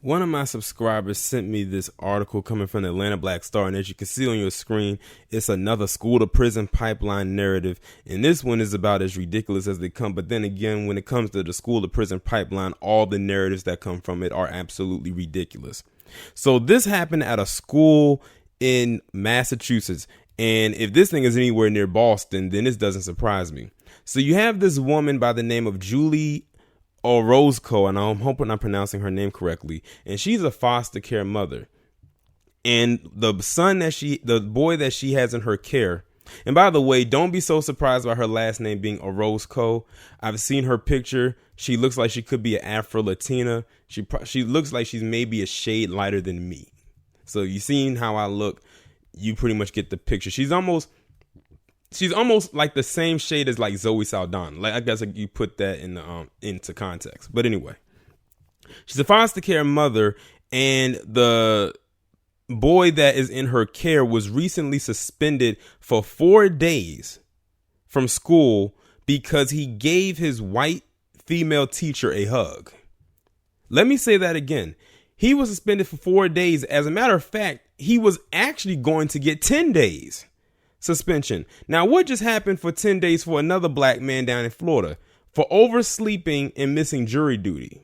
One of my subscribers sent me this article coming from the Atlanta Black Star, and as you can see on your screen, it's another school to prison pipeline narrative, and this one is about as ridiculous as they come. But then again, when it comes to the school to prison pipeline, all the narratives that come from it are absolutely ridiculous. So this happened at a school in Massachusetts, and if this thing is anywhere near Boston, then this doesn't surprise me. So you have this woman by the name of Julie Orozco, and I'm hoping I'm pronouncing her name correctly, and she's a foster care mother. And the boy that she has in her care, and by the way, don't be so surprised by her last name being Orozco. I've seen her picture. She looks like she could be an Afro-Latina. She looks like she's maybe a shade lighter than me. So you seen how I look, you pretty much get the picture. She's almost like the same shade as like Zoe Saldana. Like, I guess you put that in the into context. But anyway, she's a foster care mother, and the boy that is in her care was recently suspended for 4 days from school because he gave his white female teacher a hug. Let me say that again. He was suspended for 4 days. As a matter of fact, he was actually going to get 10 days. Suspension. Now, what just happened for 10 days for another black man down in Florida for oversleeping and missing jury duty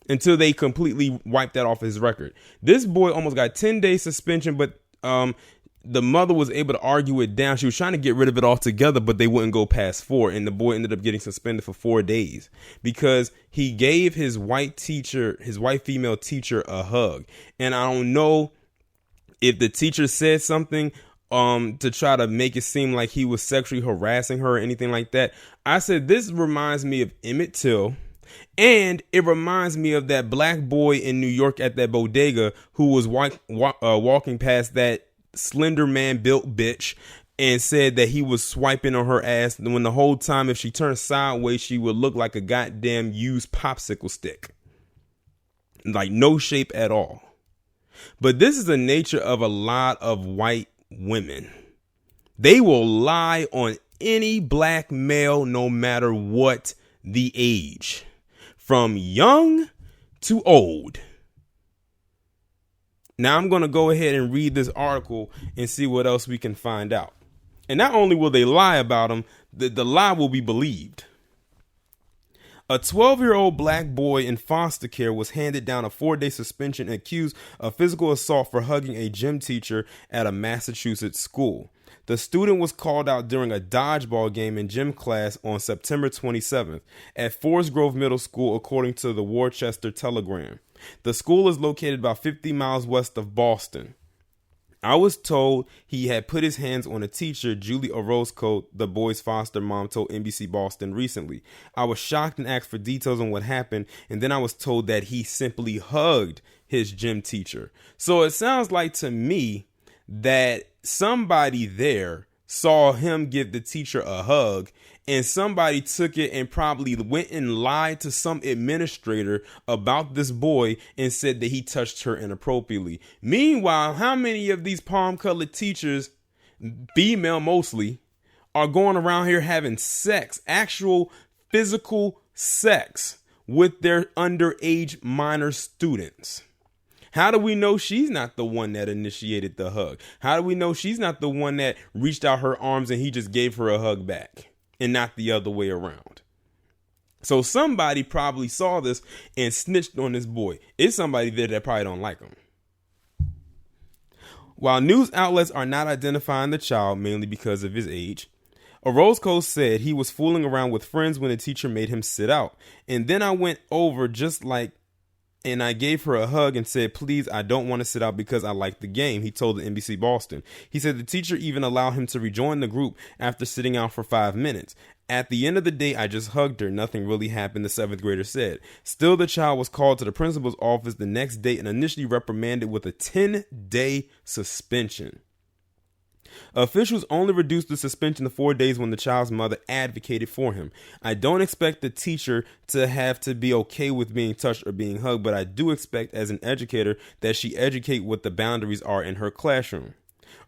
until they completely wiped that off his record? This boy almost got 10 days suspension, but the mother was able to argue it down. She was trying to get rid of it altogether, but they wouldn't go past 4. And the boy ended up getting suspended for 4 days because he gave his white female teacher a hug. And I don't know if the teacher said something to try to make it seem like he was sexually harassing her or anything like that. I said, this reminds me of Emmett Till, and it reminds me of that black boy in New York at that bodega who was walking past that slender man built bitch and said that he was swiping on her ass, when the whole time if she turned sideways she would look like a goddamn used popsicle stick, like no shape at all. But this is the nature of a lot of white women. They will lie on any black male, no matter what the age, from young to old. Now I'm going to go ahead and read this article and see what else we can find out. And not only will they lie about him, the lie will be believed. A 12-year-old black boy in foster care was handed down a 4-day suspension accused of physical assault for hugging a gym teacher at a Massachusetts school. The student was called out during a dodgeball game in gym class on September 27th at Forest Grove Middle School, according to the Worcester Telegram. The school is located about 50 miles west of Boston. I was told he had put his hands on a teacher, Julie Orozco, the boy's foster mom, told NBC Boston recently. I was shocked and asked for details on what happened, and then I was told that he simply hugged his gym teacher. So it sounds like to me that somebody there saw him give the teacher a hug, and somebody took it and probably went and lied to some administrator about this boy and said that he touched her inappropriately. Meanwhile, how many of these palm-colored teachers, female mostly, are going around here having sex, actual physical sex, with their underage minor students? How do we know she's not the one that initiated the hug? How do we know she's not the one that reached out her arms and he just gave her a hug back and not the other way around? So somebody probably saw this and snitched on this boy. It's somebody there that probably don't like him. While news outlets are not identifying the child, mainly because of his age, Orozco said he was fooling around with friends when the teacher made him sit out. And then I went over and I gave her a hug and said, please, I don't want to sit out because I like the game, he told the NBC Boston. He said the teacher even allowed him to rejoin the group after sitting out for 5 minutes. At the end of the day, I just hugged her. Nothing really happened, the 7th grader said. Still, the child was called to the principal's office the next day and initially reprimanded with a 10-day suspension. Officials only reduced the suspension to 4 days when the child's mother advocated for him. I don't expect the teacher to have to be okay with being touched or being hugged, but I do expect as an educator that she educate what the boundaries are in her classroom.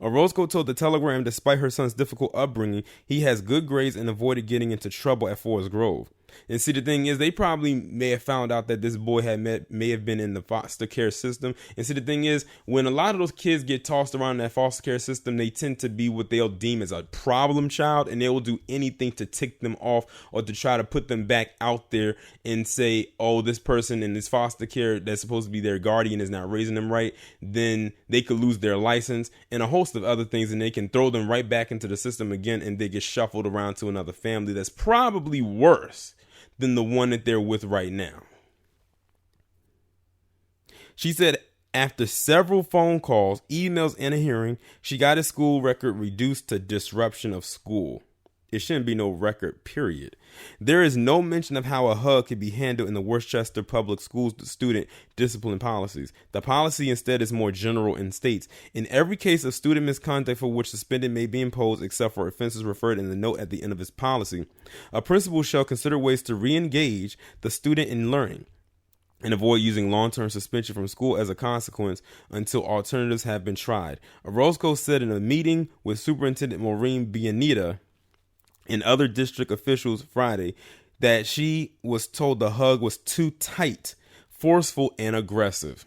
Orozco told the Telegram despite her son's difficult upbringing, he has good grades and avoided getting into trouble at Forest Grove. And see, the thing is, they probably may have found out that this boy may have been in the foster care system. And see, the thing is, when a lot of those kids get tossed around in that foster care system, they tend to be what they'll deem as a problem child, and they will do anything to tick them off or to try to put them back out there and say, oh, this person in this foster care that's supposed to be their guardian is not raising them right. Then they could lose their license and a host of other things, and they can throw them right back into the system again, and they get shuffled around to another family that's probably worse than the one that they're with right now. She said after several phone calls, emails, and a hearing, she got his school record reduced to disruption of school. It shouldn't be no record, period. There is no mention of how a hug could be handled in the Worcester Public Schools student discipline policies. The policy instead is more general and states, in every case of student misconduct for which suspended may be imposed except for offenses referred in the note at the end of its policy, a principal shall consider ways to re-engage the student in learning and avoid using long-term suspension from school as a consequence until alternatives have been tried. Orozco said in a meeting with Superintendent Maureen Bianita and other district officials Friday that she was told the hug was too tight, forceful, and aggressive.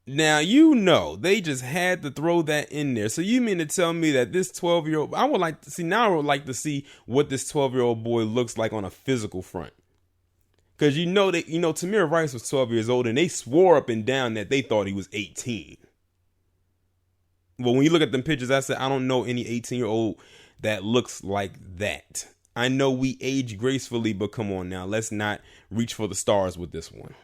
Now, you know, they just had to throw that in there. So you mean to tell me that this 12-year-old, I would like to see what this 12-year-old boy looks like on a physical front. Because Tamir Rice was 12 years old and they swore up and down that they thought he was 18. Well, when you look at them pictures, I said, I don't know any 18-year-old that looks like that. I know we age gracefully, but come on now, let's not reach for the stars with this one.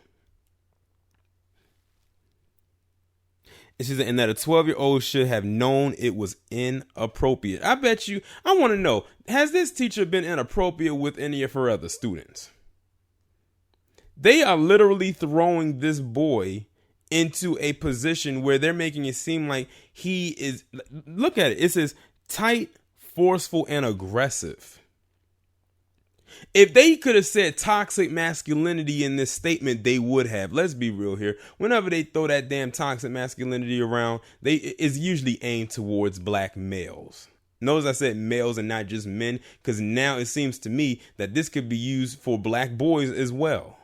And she said, and that a 12-year-old should have known it was inappropriate. I bet you, I want to know, has this teacher been inappropriate with any of her other students? They are literally throwing this boy into a position where they're making it seem like he is, look at it, it says tight, forceful, and aggressive. If they could have said toxic masculinity in this statement, they would have. Let's be real here. Whenever they throw that damn toxic masculinity around, it's usually aimed towards black males. Notice I said males and not just men, because now it seems to me that this could be used for black boys as well.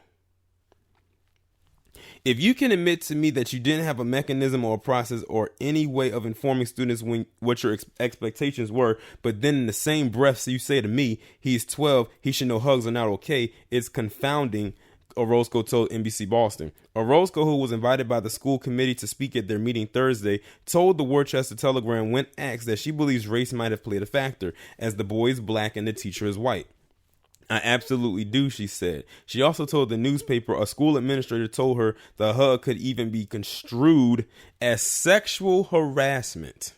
If you can admit to me that you didn't have a mechanism or a process or any way of informing students what your expectations were, but then in the same breath, so you say to me, he's 12, he should know hugs are not okay, it's confounding, Orozco told NBC Boston. Orozco, who was invited by the school committee to speak at their meeting Thursday, told the Worcester Telegram when asked that she believes race might have played a factor, as the boy is black and the teacher is white. I absolutely do, she said. She also told the newspaper a school administrator told her the hug could even be construed as sexual harassment.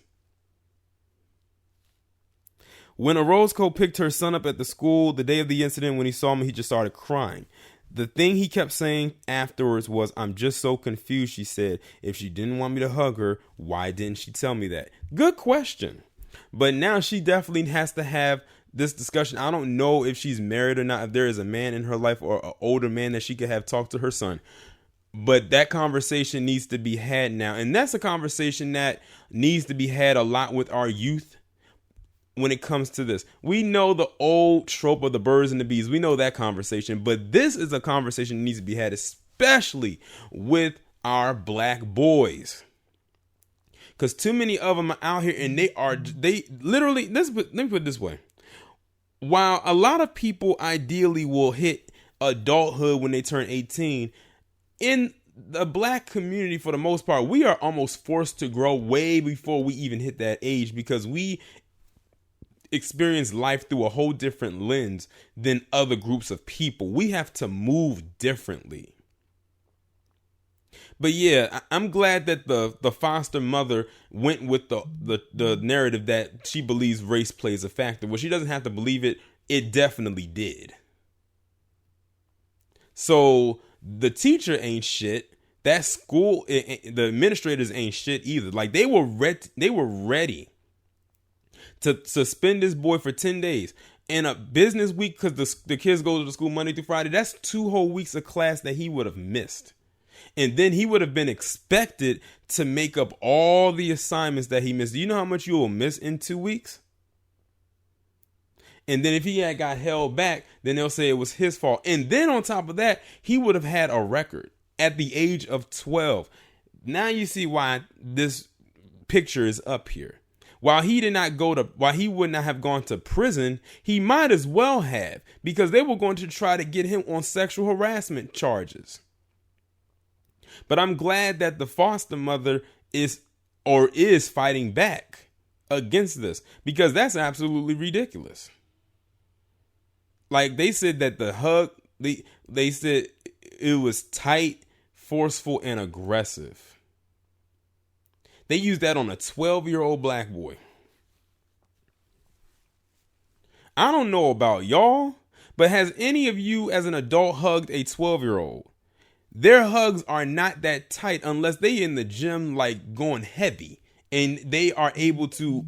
When Orozco picked her son up at the school the day of the incident, when he saw me, he just started crying. The thing he kept saying afterwards was, I'm just so confused, she said. If she didn't want me to hug her, why didn't she tell me that? Good question. But now she definitely has to have this discussion. I don't know if she's married or not, if there is a man in her life or an older man that she could have talked to her son. But that conversation needs to be had now. And that's a conversation that needs to be had a lot with our youth when it comes to this. We know the old trope of the birds and the bees. We know that conversation. But this is a conversation that needs to be had, especially with our black boys. Because too many of them are out here and they literally, let me put it this way. While a lot of people ideally will hit adulthood when they turn 18, in the black community, for the most part, we are almost forced to grow way before we even hit that age, because we experience life through a whole different lens than other groups of people. We have to move differently. But yeah, I'm glad that the foster mother went with the narrative that she believes race plays a factor. Well, she doesn't have to believe it. It definitely did. So the teacher ain't shit. That school, the administrators ain't shit either. Like they were ready to suspend this boy for 10 days. In a business week, because the kids go to the school Monday through Friday, that's 2 whole weeks of class that he would have missed. And then he would have been expected to make up all the assignments that he missed. Do you know how much you will miss in 2 weeks? And then if he had got held back, then they'll say it was his fault. And then on top of that, he would have had a record at the age of 12. Now you see why this picture is up here. While he would not have gone to prison, he might as well have, because they were going to try to get him on sexual harassment charges. But I'm glad that the foster mother is fighting back against this, because that's absolutely ridiculous. Like, they said that the hug, they said it was tight, forceful, and aggressive. They used that on a 12-year-old black boy. I don't know about y'all, but has any of you as an adult hugged a 12-year-old? Their hugs are not that tight unless they in the gym, like going heavy, and they are able to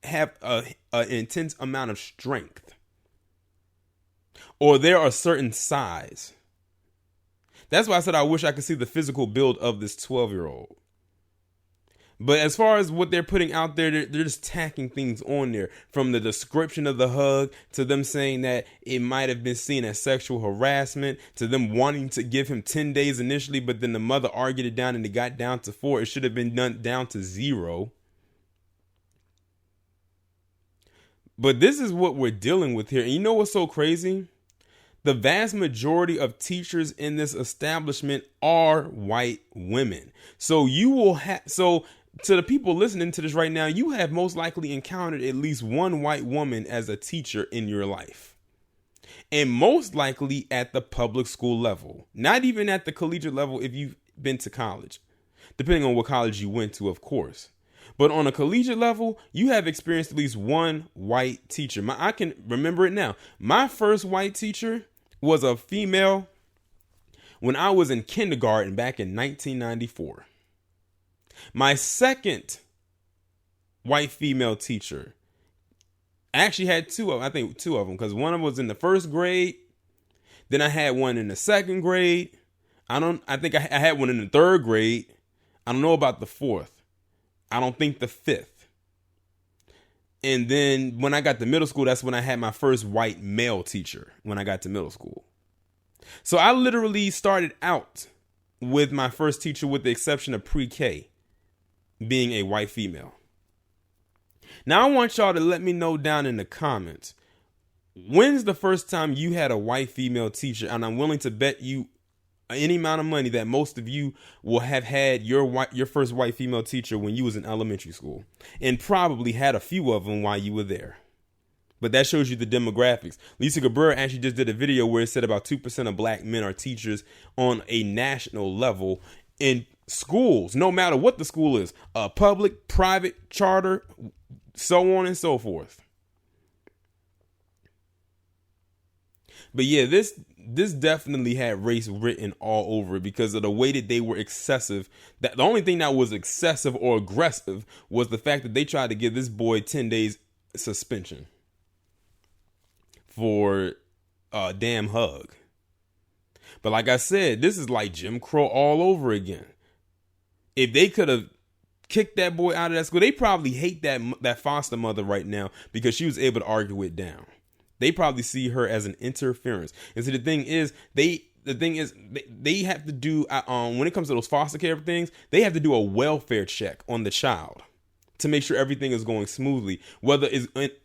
have an intense amount of strength, or they're a certain size. That's why I said I wish I could see the physical build of this 12-year-old. But as far as what they're putting out there, they're just tacking things on there, from the description of the hug to them saying that it might have been seen as sexual harassment, to them wanting to give him 10 days initially, but then the mother argued it down and it got down to 4. It should have been down to 0. But this is what we're dealing with here. And you know what's so crazy? The vast majority of teachers in this establishment are white women. So to the people listening to this right now, you have most likely encountered at least one white woman as a teacher in your life. And most likely at the public school level, not even at the collegiate level if you've been to college, depending on what college you went to, of course. But on a collegiate level, you have experienced at least one white teacher. I can remember it now. My first white teacher was a female when I was in kindergarten back in 1994. My second white female teacher, I actually had two of them, because one of them was in the first grade. Then I had one in the second grade. I think I had one in the third grade. I don't know about the fourth. I don't think the fifth. And then when I got to middle school, that's when I had my first white male teacher, when I got to middle school. So I literally started out with my first teacher, with the exception of pre-K, being a white female. Now I want y'all to let me know down in the comments, when's the first time you had a white female teacher? And I'm willing to bet you any amount of money that most of you will have had your first white female teacher when you was in elementary school, and probably had a few of them while you were there. But that shows you the demographics. Lisa Cabrera actually just did a video where it said about 2% of black men are teachers on a national level in schools, no matter what the school is, public, private, charter, so on and so forth. But yeah, this definitely had race written all over it because of the way that they were excessive. That the only thing that was excessive or aggressive was the fact that they tried to give this boy 10 days suspension for a damn hug. But like I said, this is like Jim Crow all over again. If they could have kicked that boy out of that school, they probably hate that foster mother right now because she was able to argue it down. They probably see her as an interference. And so the thing is, they have to do, when it comes to those foster care things, they have to do a welfare check on the child to make sure everything is going smoothly, whether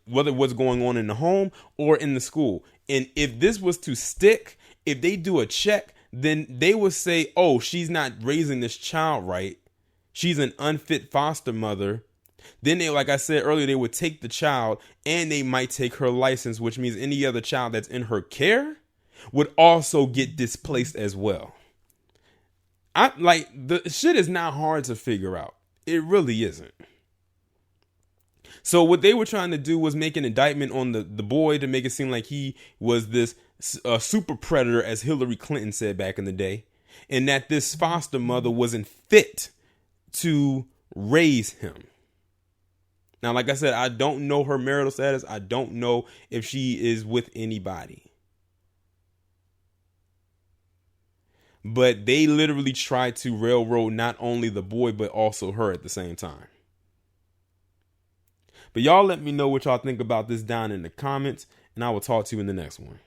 what's going on in the home or in the school. And if this was to stick, if they do a check, then they would say, oh, she's not raising this child right. She's an unfit foster mother. Then they, like I said earlier, they would take the child and they might take her license, which means any other child that's in her care would also get displaced as well. The shit is not hard to figure out. It really isn't. So what they were trying to do was make an indictment on the boy to make it seem like he was this super predator, as Hillary Clinton said back in the day, and that this foster mother wasn't fit to raise him. Now, like I said, I don't know her marital status. I don't know if she is with anybody. But they literally tried to railroad not only the boy, but also her at the same time. But y'all let me know what y'all think about this down in the comments. and I will talk to you in the next one.